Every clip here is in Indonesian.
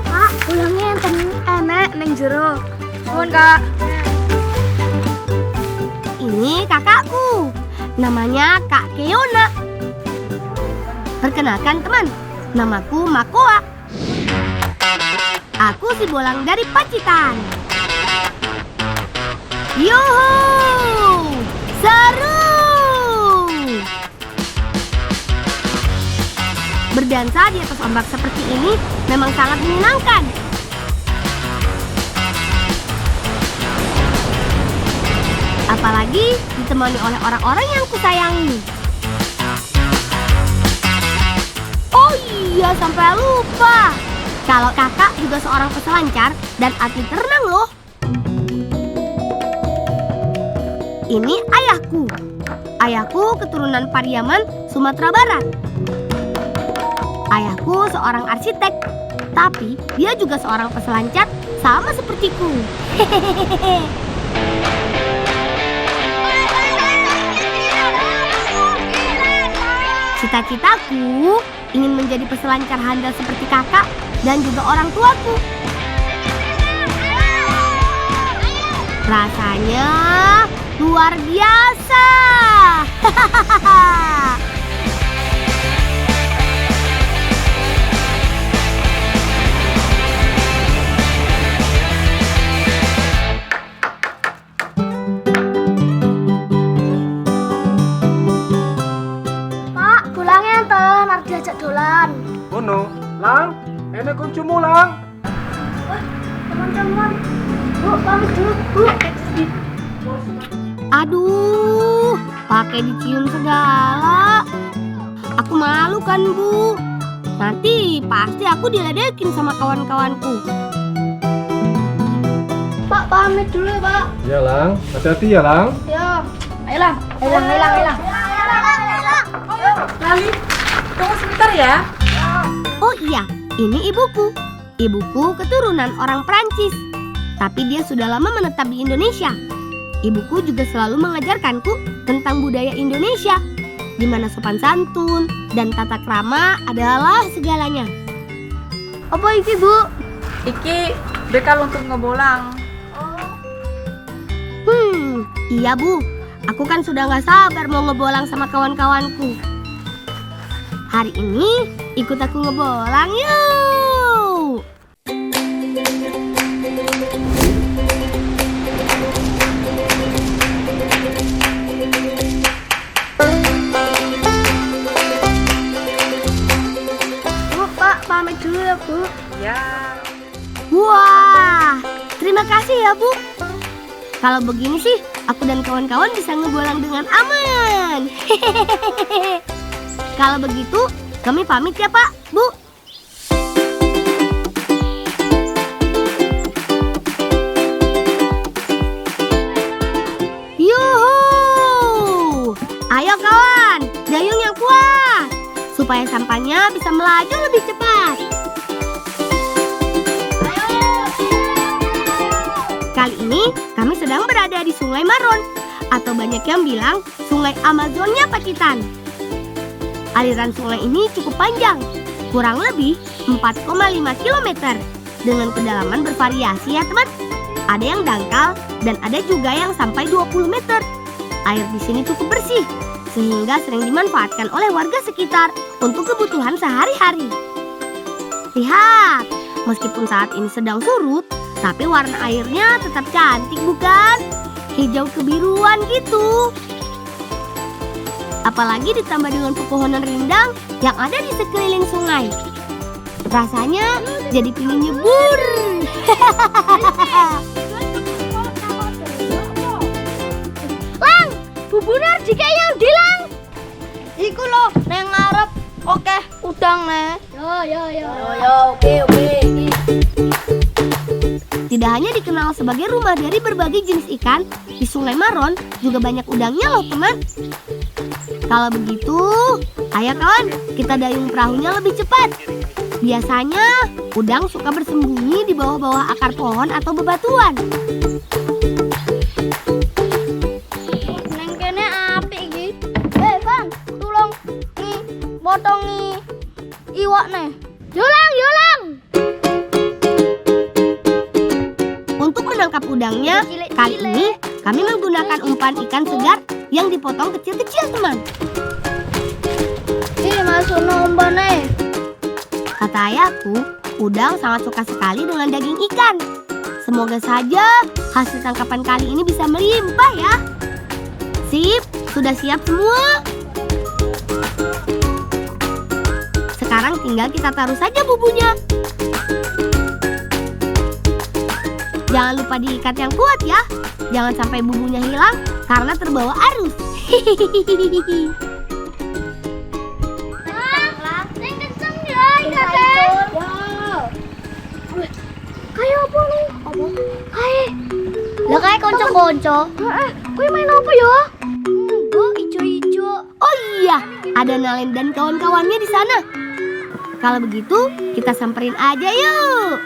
Kak, ulangnya enten enek neng jero. Nuwun, Kak. Ini kakakku, namanya Kak Keona. Perkenalkan teman, namaku Makoa. Aku si Bolang dari Pacitan. Yuhu, seru! Berdansa di atas ombak seperti ini memang sangat menyenangkan. Apalagi ditemani oleh orang-orang yang kusayangi. Oh iya, sampai lupa. Kalau kakak juga seorang peselancar dan atlet renang loh. Ini ayahku. Ayahku keturunan Pariaman, Sumatera Barat. Ayahku seorang arsitek, tapi dia juga seorang peselancar sama sepertiku. Hehehe. Cita-citaku ingin menjadi peselancar handal seperti kakak dan juga orang tuaku. Rasanya luar biasa. Pak, ulangnya enten arep diajak dolan. Ono, Lang, enek kuncumu, Lang. Teman-teman, Bu, pamit dulu, Bu. Aduh, pakai dicium segala. Aku malu kan, Bu. Nanti pasti aku diledekin sama kawan-kawanku. Pak, pamit dulu ya, Pak. Ya, Lang. Hati-hati ya, Lang. Ya. Ayo, Lang. Ayo. Lali, tunggu sebentar ya. Oh iya, ini ibuku. Ibuku keturunan orang Prancis, tapi dia sudah lama menetap di Indonesia. Ibuku juga selalu mengajarkanku tentang budaya Indonesia, di mana sopan santun dan tata krama adalah segalanya. Apa iki, Bu? Iki bekal untuk ngebolang. Iya Bu, aku kan sudah gak sabar mau ngebolang sama kawan-kawanku. Hari ini ikut aku ngebolang yuk. Bu, Pak, pamit dulu ya, Bu. Ya. Wah, terima kasih ya Bu. Kalau begini sih, aku dan kawan-kawan bisa ngebolang dengan aman. Hehehe. Kalau begitu, kami pamit ya Pak, Bu. Yuhu! Ayo kawan, dayung yang kuat, supaya sampahnya bisa melaju lebih cepat. Kali ini kami sedang berada di Sungai Maron, atau banyak yang bilang Sungai Amazonnya Pacitan. Aliran sungai ini cukup panjang, kurang lebih 4,5 km, dengan kedalaman bervariasi ya teman. Ada yang dangkal dan ada juga yang sampai 20 meter. Air di sini cukup bersih, sehingga sering dimanfaatkan oleh warga sekitar untuk kebutuhan sehari-hari. Lihat, meskipun saat ini sedang surut, tapi warna airnya tetap cantik bukan? Hijau kebiruan gitu. Apalagi ditambah dengan pepohonan rindang yang ada di sekeliling sungai. Rasanya jadi pingin nyebur. Lang, bubunar jika yang dilang. Iku loh, neng ngarep. Oke, udang nih. Yo, oke. Tidak hanya dikenal sebagai rumah dari berbagai jenis ikan, di Sungai Maron juga banyak udangnya loh teman. Kalau begitu, ayo kawan, kita dayung perahunya lebih cepat. Biasanya, udang suka bersembunyi di bawah-bawah akar pohon atau bebatuan. Neng kene apik iki. Bang, tolong potongi iwak nih. Yulang, yulang. Untuk menangkap udangnya, kali ini kami menggunakan umpan ikan segar yang dipotong kecil-kecil, teman. Masuk umpan nih. Kata ayahku, udang sangat suka sekali dengan daging ikan. Semoga saja hasil tangkapan kali ini bisa melimpah ya. Sip, sudah siap semua? Sekarang tinggal kita taruh saja bubunya. Jangan lupa diikat yang kuat ya. Jangan sampai bubunya hilang karena terbawa arus. Kayak apa nih? Lah kayak konco-konco. Kuwi main apa ya? Ijo-ijo. Oh iya, ada Nalen dan kawan-kawannya di sana. Kalau begitu, kita samperin aja yuk.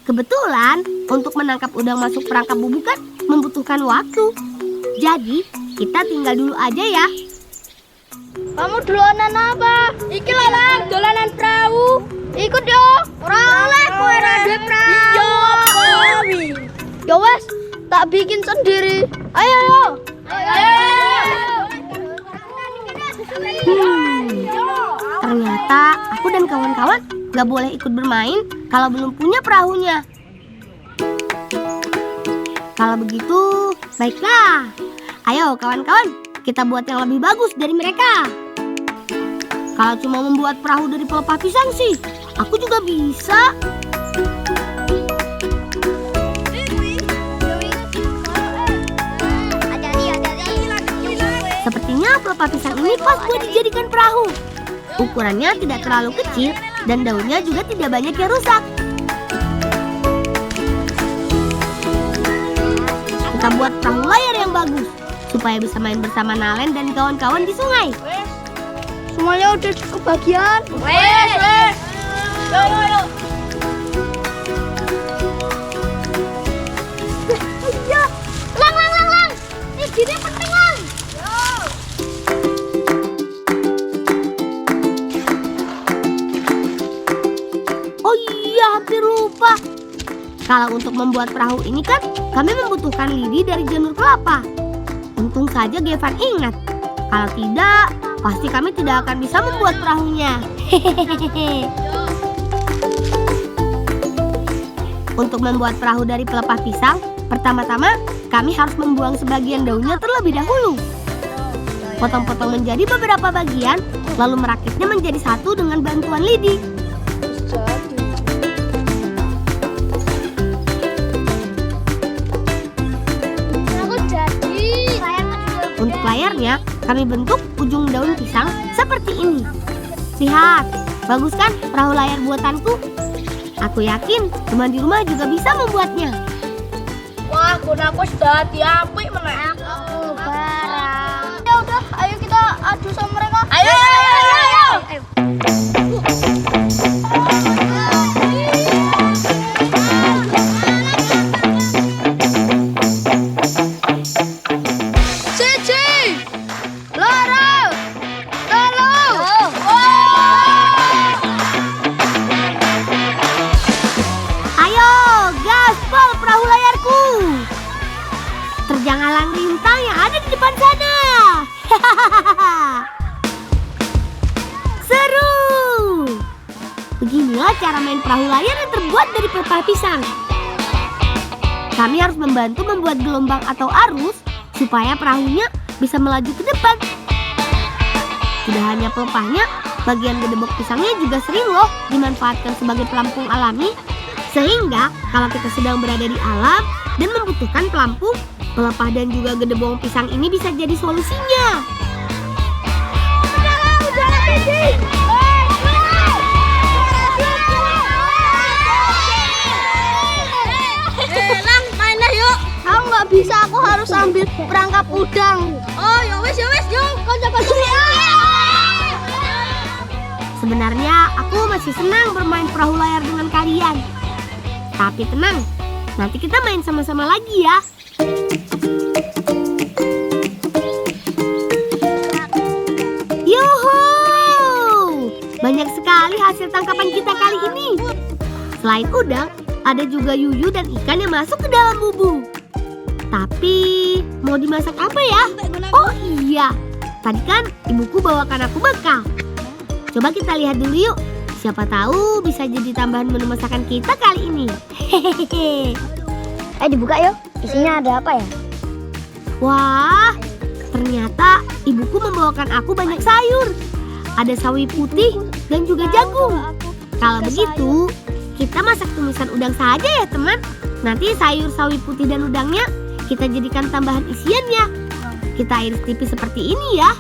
Kebetulan, untuk menangkap udang masuk perangkap bubukan membutuhkan waktu. Jadi, kita tinggal dulu aja ya. Kamu dolanan apa? Iki lah, dolanan perahu. Ikut yo. Ora oleh kowe ra duwe perahu. Ya wes, tak bikin sendiri. Ayo yo. Ternyata aku dan kawan-kawan gak boleh ikut bermain kalau belum punya perahunya. Kalau begitu, baiklah. Ayo kawan-kawan, kita buat yang lebih bagus dari mereka. Kalau cuma membuat perahu dari pelepah pisang sih, aku juga bisa. Sepertinya pelepah pisang ini pas buat dijadikan perahu. Ukurannya tidak terlalu kecil dan daunnya juga tidak banyak yang rusak. Kita buat perahu layar yang bagus supaya bisa main bersama Nalen dan kawan-kawan di sungai. Semuanya udah kebagian. Wes. Yo. Iya. Lang. Ini penting, Lang. Oh iya, hampir lupa. Kalau untuk membuat perahu ini kan kami membutuhkan lidi dari janur kelapa. Untung saja Gevan ingat. Kalau tidak, pasti kami tidak akan bisa membuat perahunya. Untuk membuat perahu dari pelepah pisang, pertama-tama kami harus membuang sebagian daunnya terlebih dahulu. Potong-potong menjadi beberapa bagian, lalu merakitnya menjadi satu dengan bantuan lidi. Untuk layarnya, kami bentuk ujung daun pisang seperti ini. Lihat, bagus kan perahu layar buatanku? Aku yakin teman di rumah juga bisa membuatnya. Wah, gunaku sudah diapik meneh. Aku barang. Ya udah, ayo kita adu sama mereka. Ayo. Terjang alang rintang yang ada di depan sana. Seru. Beginilah cara main perahu layar yang terbuat dari pelepah pisang. Kami harus membantu membuat gelombang atau arus supaya perahunya bisa melaju ke depan. Tidak hanya pelepahnya, bagian gedebok pisangnya juga sering loh dimanfaatkan sebagai pelampung alami. Sehingga kalau kita sedang berada di alam dan membutuhkan pelampung, pelepah dan juga gedebong pisang ini bisa jadi solusinya. Lang, mainnya yuk. Aku nggak bisa, aku harus ambil perangkap udang. Oh, ya wes, yuk. Konco-konco. Sebenarnya aku masih senang bermain perahu layar dengan kalian. Tapi tenang, nanti kita main sama-sama lagi ya. Yuhu! Banyak sekali tangkapan kita kali ini. Selain udang, ada juga yuyu dan ikan yang masuk ke dalam bumbu. Tapi mau dimasak apa ya? Oh iya, tadi kan ibuku bawakan aku bekal. Coba kita lihat dulu yuk. Siapa tahu bisa jadi tambahan menu masakan kita kali ini. Hehehe. Dibuka yuk. Isinya ada apa ya? Wah, ternyata ibuku membawakan aku banyak sayur. Ada sawi putih dan juga jagung. Kalau begitu, kita masak tumisan udang saja ya teman. Nanti sayur sawi putih dan udangnya kita jadikan tambahan isiannya. Kita iris tipis seperti ini ya.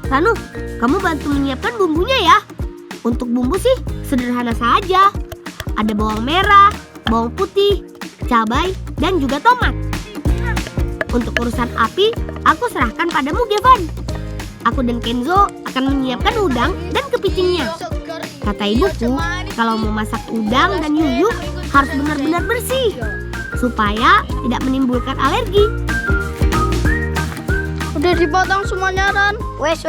Ranu, kamu bantu menyiapkan bumbunya ya. Untuk bumbu sih sederhana saja. Ada bawang merah, bawang putih, cabai, dan juga tomat. Untuk urusan api, aku serahkan padamu, Gevan. Aku dan Kenzo akan menyiapkan udang dan kepitingnya. Kata ibuku, kalau mau masak udang dan yuyu harus benar-benar bersih supaya tidak menimbulkan alergi. Udah dipotong semuanya, Ran. Wes.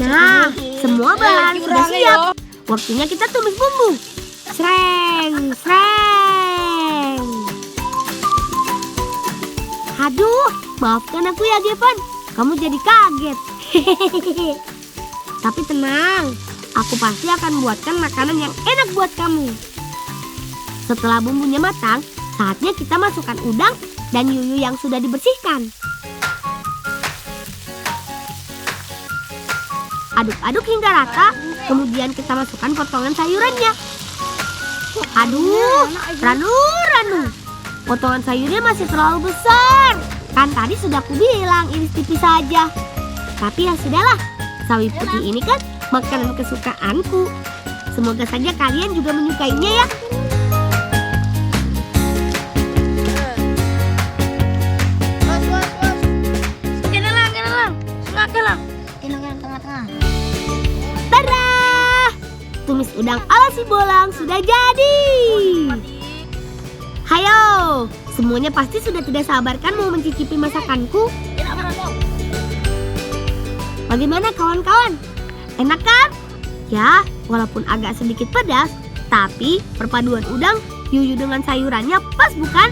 Nah, semua bahan sudah siap. Waktunya kita tumis bumbu. Sreng. Aduh, maafkan aku ya Gevan. Kamu jadi kaget. Hehehe. Tapi tenang, aku pasti akan buatkan makanan yang enak buat kamu. Setelah bumbunya matang, saatnya kita masukkan udang dan yuyu yang sudah dibersihkan. Aduk-aduk hingga rata, kemudian kita masukkan potongan sayurannya. Aduh, Ranu. Potongan sayurnya masih terlalu besar. Kan tadi sudah aku bilang iris tipis saja. Tapi ya sudahlah, sawi putih ini kan makanan kesukaanku. Semoga saja kalian juga menyukainya ya. Tengah-tengah. Tada! Tumis udang ala si Bolang sudah jadi. Hayo, semuanya pasti sudah tidak sabar kan mau mencicipi masakanku? Bagaimana kawan-kawan? Enak kan? Ya, walaupun agak sedikit pedas, tapi perpaduan udang, yuyu dengan sayurannya pas bukan?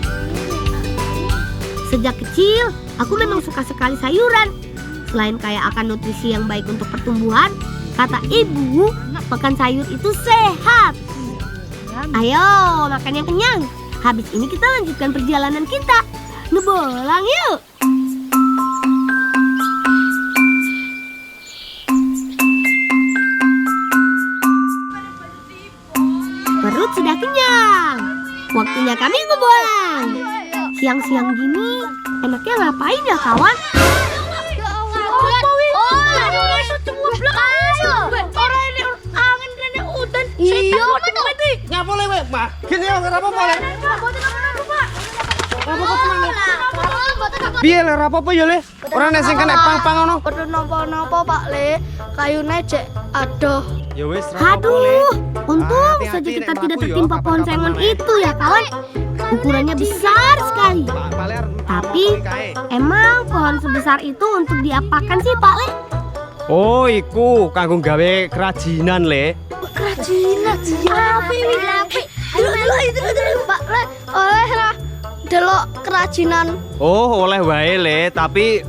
Sejak kecil, aku memang suka sekali sayuran. Selain kaya akan nutrisi yang baik untuk pertumbuhan, kata ibu, makan sayur itu sehat. Ayo, makan yang kenyang. Habis ini kita lanjutkan perjalanan kita. Ngebolang yuk. Perut sudah kenyang. Waktunya kami ngebolang. Siang-siang gini, enaknya ngapain ya kawan? Piye le apa ya le? Ora nek sing kena pang-pang ngono. Kudu nopo-nopo Pak Le, kayune cek adoh. Ya wis. Aduh, untung saja kita tidak tertimpa pohon sengon itu ya kawan. Ukurannya besar sekali. Tapi emang pohon sebesar itu untuk diapakan sih Pak Le? Oh, iku kanggo gawe kerajinan le. Kerajinan. Api. Aduh, Pak Le, oleh lah. Delok kerajinan. Oh, oleh wae le, tapi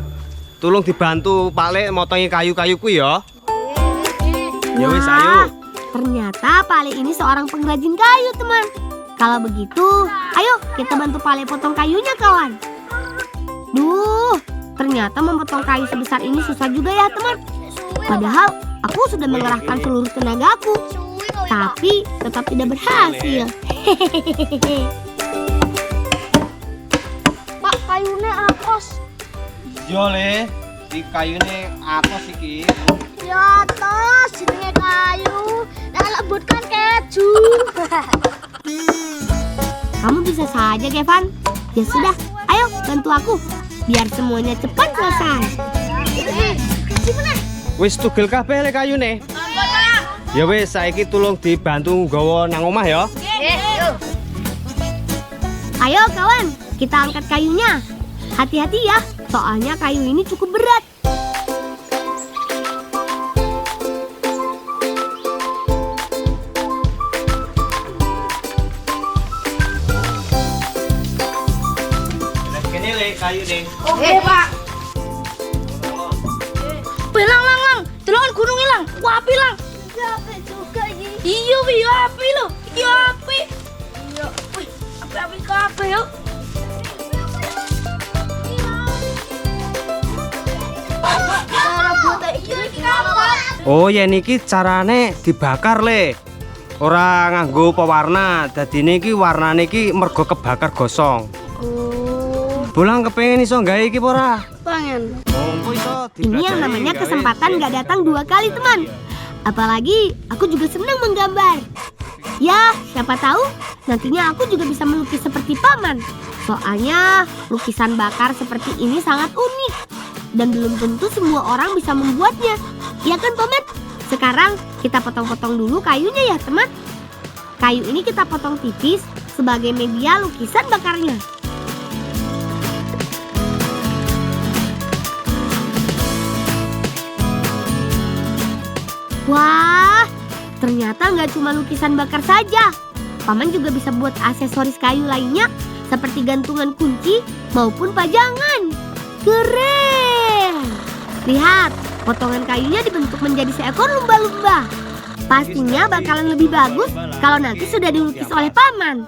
tolong dibantu Pak Le motongi kayu-kayuku ya. Ya wis ayo. Ternyata Pak Le ini seorang pengrajin kayu teman. Kalau begitu, ayo kita bantu Pak Le potong kayunya kawan. Duh, ternyata memotong kayu sebesar ini susah juga ya teman. Padahal aku sudah mengerahkan seluruh tenagaku, tapi tetap tidak berhasil. Hehehe. Pak, kayune apos. Yo le, iki kayune apos iki. Ya tos, jenenge kayu. Nek lembut kan keju. Kamu bisa saja Gevan. Ya sudah, ayo bantu aku biar semuanya cepat selesai. Wis tugel kabeh le kayune. Ya wis saiki tolong dibantu nggawa nang omah ya. Ayo kawan, kita angkat kayunya. Hati-hati ya, soalnya kayu ini cukup berat. Ini Le, kayu nih. Oke, Pak. Lang, delok gunung ilang. Wah, api lang. Api juga iki. Iya, wi api lho. Iki api. Iya. Wih, api kabeh yo. Oh, ya niki carane dibakar Le. Ora nganggo pewarna. Dadi niki warnane iki mergo kebakar gosong. Oh, Bolang kepengen iso gawe iki apa ora? pengen. Oh, iso Ini yang namanya kesempatan gak datang 2 kali teman. Apalagi aku juga senang menggambar. Ya, siapa tahu nantinya aku juga bisa melukis seperti paman. Soalnya lukisan bakar seperti ini sangat unik. Dan belum tentu semua orang bisa membuatnya. Ya kan paman? Sekarang kita potong-potong dulu kayunya ya teman. Kayu ini kita potong tipis sebagai media lukisan bakarnya. Wah, ternyata nggak cuma lukisan bakar saja. Paman juga bisa buat aksesoris kayu lainnya seperti gantungan kunci maupun pajangan. Keren! Lihat, potongan kayunya dibentuk menjadi seekor lumba-lumba. Pastinya bakalan lebih bagus kalau nanti sudah dilukis oleh paman.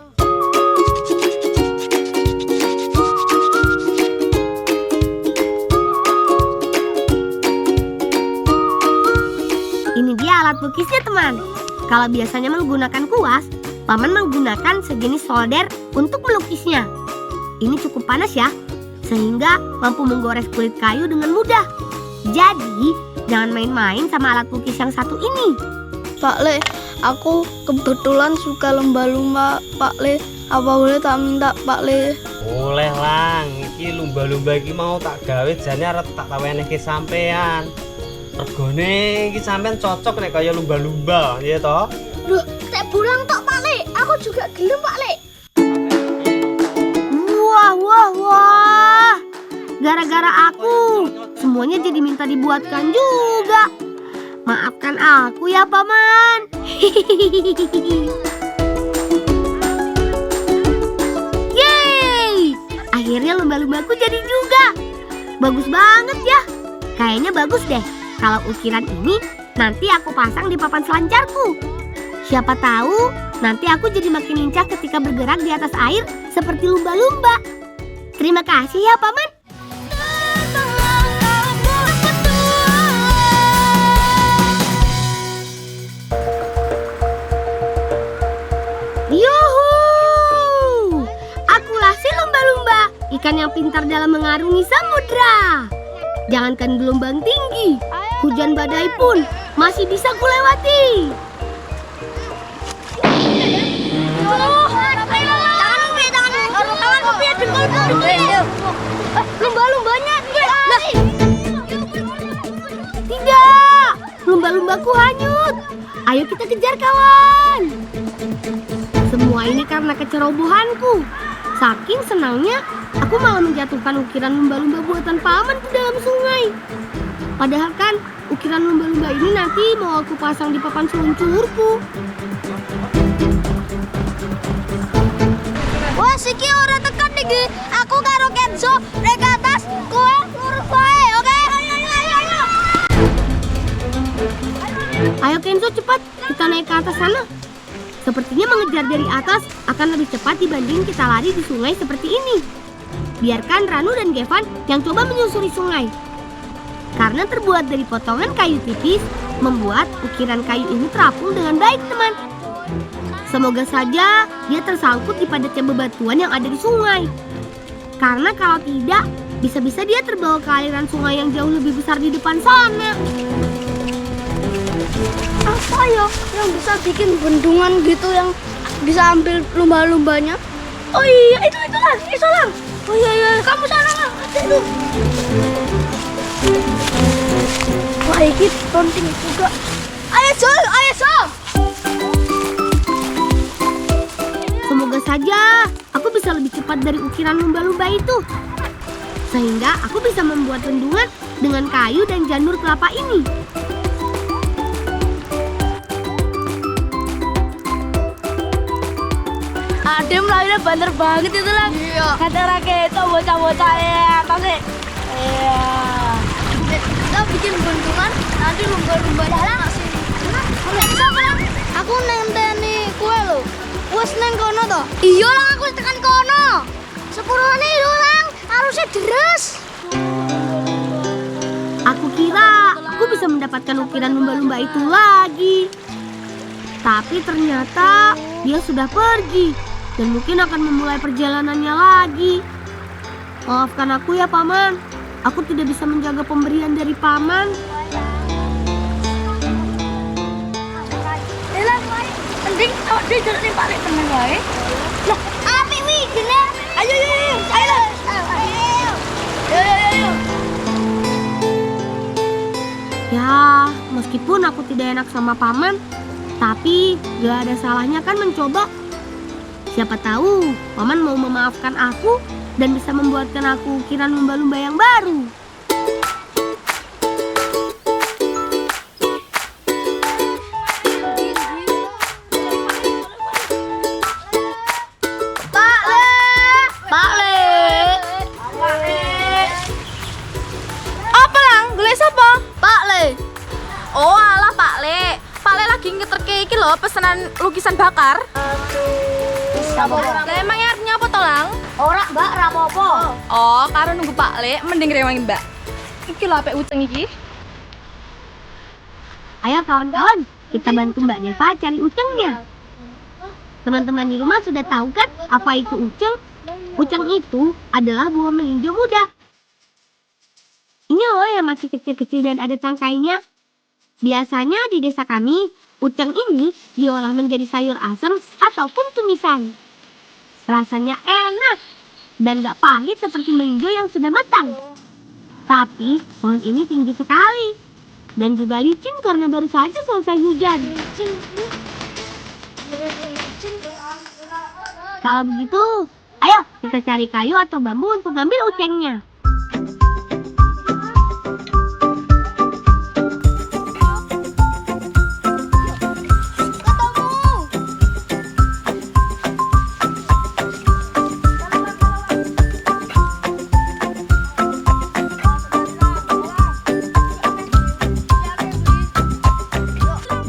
Ini dia alat lukisnya teman. Kalau biasanya menggunakan kuas, paman menggunakan sejenis solder untuk melukisnya. Ini cukup panas ya, sehingga mampu menggores kulit kayu dengan mudah. Jadi, jangan main-main sama alat lukis yang satu ini. Pak Le, aku kebetulan suka lumba-lumba, Pak Le. Apa boleh tak minta Pak Le? Boleh lang, iki lumba-lumba iki mau tak gawe jane arep tak tawenehke sampean. Regone iki sampean cocok nek kaya lumba-lumba, ya toh? Loh, tak bulang tok Pak Le. Aku juga gelem Pak Le. Wah. Gara-gara aku, semuanya jadi minta dibuatkan juga. Maafkan aku ya paman. Yeay, akhirnya lumba-lumbaku jadi juga. Bagus banget ya. Kayaknya bagus deh. Kalau ukiran ini nanti aku pasang di papan selancarku. Siapa tahu nanti aku jadi makin lincah ketika bergerak di atas air seperti lumba-lumba. Terima kasih ya paman. Yuhu! Akulah si lumba-lumba, ikan yang pintar dalam mengarungi samudra. Jangankan gelombang tinggi, hujan badai pun masih bisa kulewati. Lumba-lumbanya tidak, lumba-lumbaku hanyut. Ayo kita kejar kawan. Semua ini karena kecerobohanku. Saking senangnya, aku malah menjatuhkan ukiran lumba-lumba buatan paman ke dalam sungai. Padahal kan ukiran lumba-lumba ini nanti mau aku pasang di papan seluncurku. Wah, siki ora tekan iki. Aku karo Kenzo nek atas, kowe lurus wae, oke? Ayo. Ayo Kenzo cepat, kita naik ke atas sana. Sepertinya mengejar dari atas akan lebih cepat dibanding kita lari di sungai seperti ini. Biarkan Ranu dan Gevan yang coba menyusuri sungai. Karena terbuat dari potongan kayu tipis, membuat ukiran kayu ini terapung dengan baik teman. Semoga saja dia tersangkut di padatnya bebatuan yang ada di sungai. Karena kalau tidak, bisa-bisa dia terbawa ke aliran sungai yang jauh lebih besar di depan sana. Apa ya yang bisa bikin bendungan gitu yang bisa ambil lumba-lumbanya? Oh iya, itu lang. Oh iya, kamu sana lah. Aduh. Wah, ini penting juga. Ayo, Sol. Semoga saja aku bisa lebih cepat dari ukiran lumba-lumba itu. Sehingga aku bisa membuat bendungan dengan kayu dan janur kelapa ini. Adem lahirnya banter banget itu lang. Iya. Kata Raketo buat bocah-bocah ya, pasti. Iya. Kita bikin bentukan, nanti lumba-lumba ngasih. Aku nenteni kue lo. Wes neng kono to? Iya lah aku tekan kono. Sepurane yo lang, harusnya deres. Aku kira aku bisa mendapatkan ukiran lumba-lumba itu lagi. Tapi ternyata dia sudah pergi dan mungkin akan memulai perjalanannya lagi. Maafkan aku ya Paman. Aku tidak bisa menjaga pemberian dari Paman. Penting awak dia jalan ning balik temen wae. Lah, api wi gene. Ayo. Ayo. Ya, meskipun aku tidak enak sama Paman, tapi gak ada salahnya kan mencoba. Siapa tahu Paman mau memaafkan aku dan bisa membuatkan aku ukiran lumba-lumba yang baru. Pak Le. Apa lang? Gelis apa? Pak Le. Oh alah Pak Le. Pak Le lagi ngeterke iki lho pesanan lukisan bakar. Lah emangnya artinya apa to lang? Ora, Mbak, rapopo. Oh, karo nunggu Pak Le mending rewangin Mbak. Iki lho apik uceng iki. Ayo kawan-kawan, kita bantu Mbak Deva cari ucengnya. Teman-teman di rumah sudah tahu kan apa itu uceng? Uceng itu adalah buah melinjo muda. Ini loh yang masih kecil-kecil dan ada tangkainya. Biasanya di desa kami, uceng ini diolah menjadi sayur asem ataupun tumisan. Rasanya enak dan gak pahit seperti melinjo yang sudah matang. Tapi pohon ini tinggi sekali dan juga licin karena baru saja selesai hujan. Kalau begitu, ayo kita cari kayu atau bambu untuk ambil ucengnya.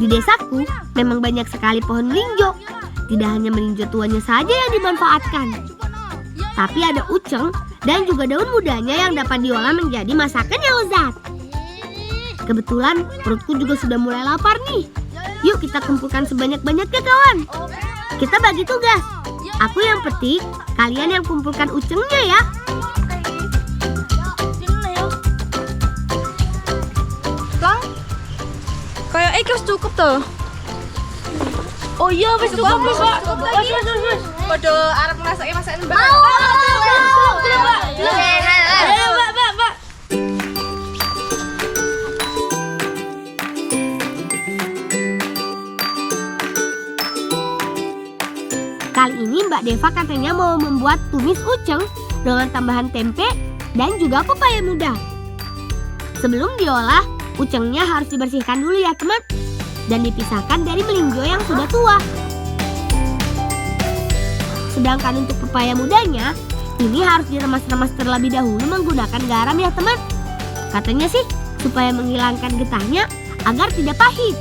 Di desaku memang banyak sekali pohon melinjo. Tidak hanya melinjo tuanya saja yang dimanfaatkan, tapi ada uceng dan juga daun mudanya yang dapat diolah menjadi masakan yang lezat. Kebetulan perutku juga sudah mulai lapar nih. Yuk kita kumpulkan sebanyak-banyaknya kawan. Kita bagi tugas. Aku yang petik, kalian yang kumpulkan ucengnya ya. Lang. Kayak iki wis cukup tuh. Oh iya wis cukup. Wis. Padha arep ngrasake masakan Mbak. Ayo, Mbak. Kali ini Mbak Deva katanya mau membuat tumis uceng dengan tambahan tempe dan juga pepaya muda. Sebelum diolah, ucengnya harus dibersihkan dulu ya teman, dan dipisahkan dari melinjo yang sudah tua. Sedangkan untuk pepaya mudanya, ini harus diremas-remas terlebih dahulu menggunakan garam ya teman. Katanya sih supaya menghilangkan getahnya agar tidak pahit.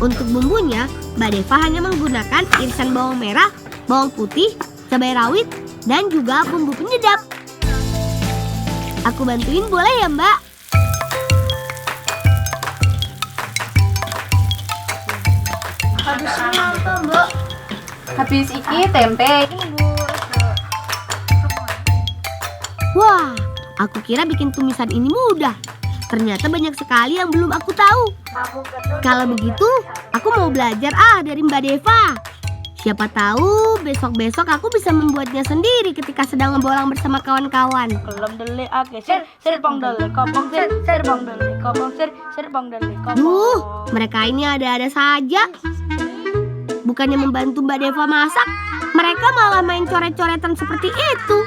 Untuk bumbunya, Mbak Deva hanya menggunakan irisan bawang merah, bawang putih, cabai rawit, dan juga bumbu penyedap. Aku bantuin boleh ya Mbak? Habis iki tempe. Wah, aku kira bikin tumisan ini mudah. Ternyata banyak sekali yang belum aku tahu. Kalau begitu, aku mau belajar dari Mbak Deva. Siapa tahu besok-besok aku bisa membuatnya sendiri ketika sedang ngebolang bersama kawan-kawan. Duh, mereka ini ada-ada saja. Bukannya membantu Mbak Deva masak, mereka malah main coret-coretan seperti itu.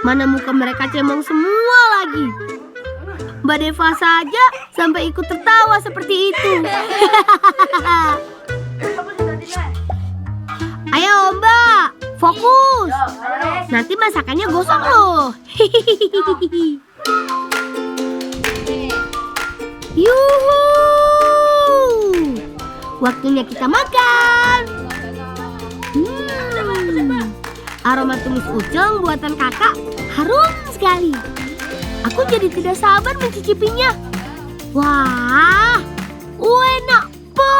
Mana muka mereka cemong semua lagi. Mbak Deva saja sampai ikut tertawa seperti itu. Ayo Mbak, Fokus. Nanti masakannya gosong loh. Yuhu. Waktunya kita makan. Aroma tumis uceng buatan kakak harum sekali. Aku jadi tidak sabar mencicipinya. Wah, enak po.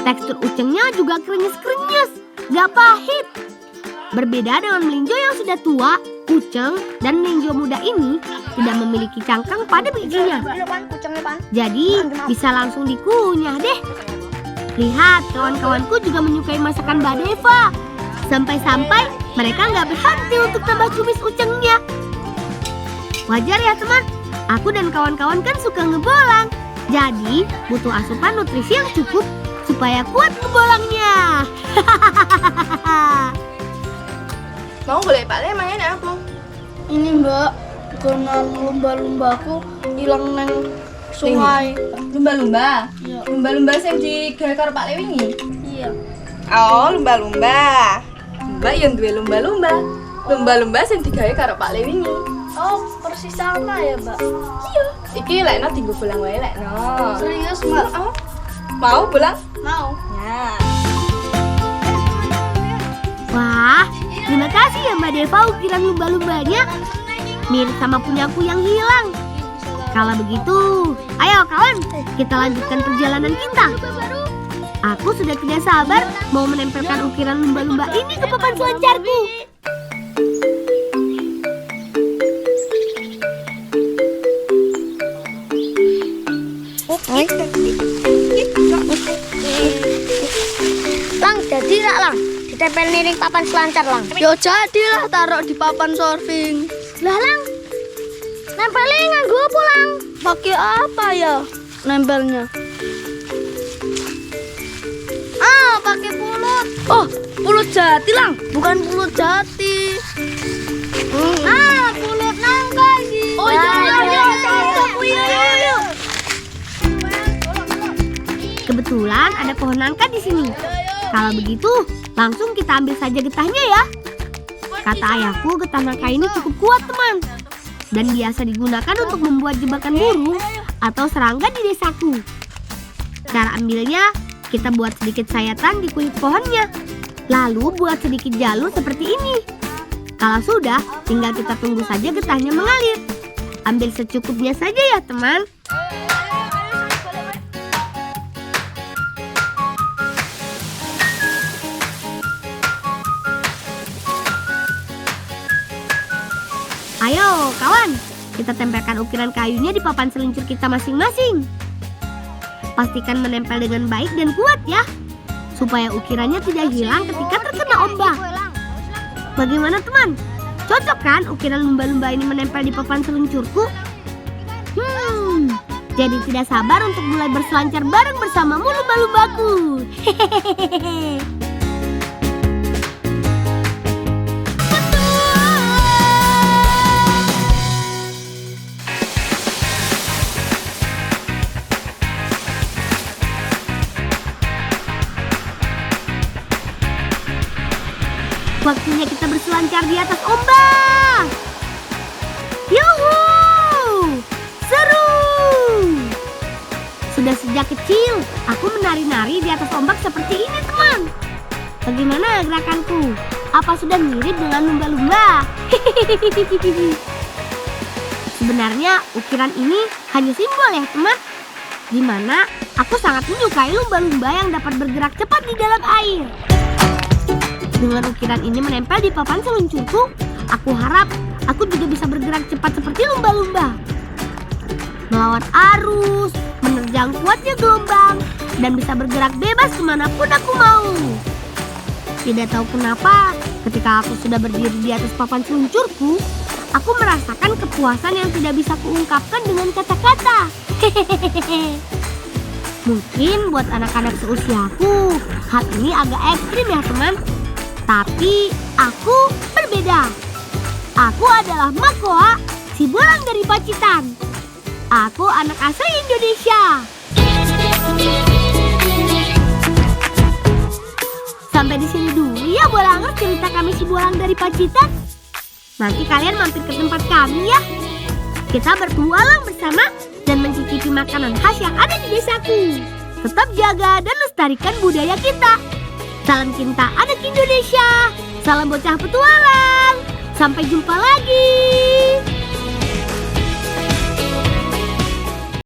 Tekstur ucengnya juga krenyes-krenyes, gak pahit. Berbeda dengan melinjo yang sudah tua, uceng dan melinjo muda ini tidak memiliki cangkang pada bijinya. Jadi bisa langsung dikunyah deh. Lihat, kawan-kawanku juga menyukai masakan Mbak Deva. Sampai-sampai mereka nggak berhenti untuk tambah tumis ucengnya. Wajar ya teman, aku dan kawan-kawan kan suka ngebolang. Jadi butuh asupan nutrisi yang cukup supaya kuat ngebolangnya. Mau boleh Pak Le main apa? Ini Mbak, karena lumba-lumbaku hilang neng sungai. Lumba-lumba. Iya. Lumba-lumba sing digawe karo Pak Le wingi. Iya. Oh, lumba-lumba. Mbak yang duwe lumba-lumba. Lumba-lumba sing digawe karo Pak Le wingi. Oh, persis sama ya Mbak. Iya. Iki lekno dienggo bolang wae lekno. Serius Mbak? Oh. Mau bolang? Mau. Ya. Wah, terima kasih ya Mbak Deva ukiran lumba-lumbanya. Mirip sama punyaku yang hilang. Kalau begitu, ayo kawan, kita lanjutkan perjalanan kita. Aku sudah tidak sabar mau menempelkan ukiran lumba-lumba ini ke papan selancarku. Lang, jadi rak Lang? Ditempel niring papan selancar Lang. Yo jadilah taruh di papan surfing. Lah Lang, nempelnya nganggo apa Lang? Pakai apa ya nempelnya? Ah, pakai pulut. Oh, pulut jati Lang, bukan pulut jati. Ah, pulut nangka ini. Oh iya. Kebetulan ada pohon nangka di sini. Kalau begitu, langsung kita ambil saja getahnya ya. Kata ayahku, getah nangka ini cukup kuat teman. Dan biasa digunakan untuk membuat jebakan burung atau serangga di desaku. Cara ambilnya, kita buat sedikit sayatan di kulit pohonnya. Lalu buat sedikit jalur seperti ini. Kalau sudah, tinggal kita tunggu saja getahnya mengalir. Ambil secukupnya saja ya teman. Ayo kawan, kita tempelkan ukiran kayunya di papan selincur kita masing-masing. Pastikan menempel dengan baik dan kuat ya, supaya ukirannya tidak hilang ketika terkena ombak. Bagaimana teman? Cocok kan ukiran lumba-lumba ini menempel di papan seluncurku? Jadi tidak sabar untuk mulai berselancar bareng bersamamu lumba-lumbaku. Hehehe. Waktunya kita berselancar di atas ombak. Yuhu! Seru! Sudah sejak kecil, aku menari-nari di atas ombak seperti ini, teman. Bagaimana gerakanku? Apa sudah mirip dengan lumba-lumba? Sebenarnya ukiran ini hanya simbol ya, teman. Dimana aku sangat menyukai lumba-lumba yang dapat bergerak cepat di dalam air. Dengan ukiran ini menempel di papan seluncurku, aku harap aku juga bisa bergerak cepat seperti lumba-lumba. Melawan arus, menerjang kuatnya gelombang, dan bisa bergerak bebas kemanapun aku mau. Tidak tahu kenapa, ketika aku sudah berdiri di atas papan seluncurku, aku merasakan kepuasan yang tidak bisa kuungkapkan dengan kata-kata. Hehehe. Mungkin buat anak-anak seusiaku, hal ini agak ekstrim ya teman. Tapi aku berbeda. Aku adalah Makoa, si bolang dari Pacitan. Aku anak asli Indonesia. Sampai di sini dulu ya. ya Bolangers cerita kami si Bolang dari Pacitan. Nanti kalian mampir ke tempat kami ya. Kita bertualang bersama dan mencicipi makanan khas yang ada di desaku. Tetap jaga dan lestarikan budaya kita. Salam cinta anak Indonesia. Salam bocah petualang. Sampai jumpa lagi.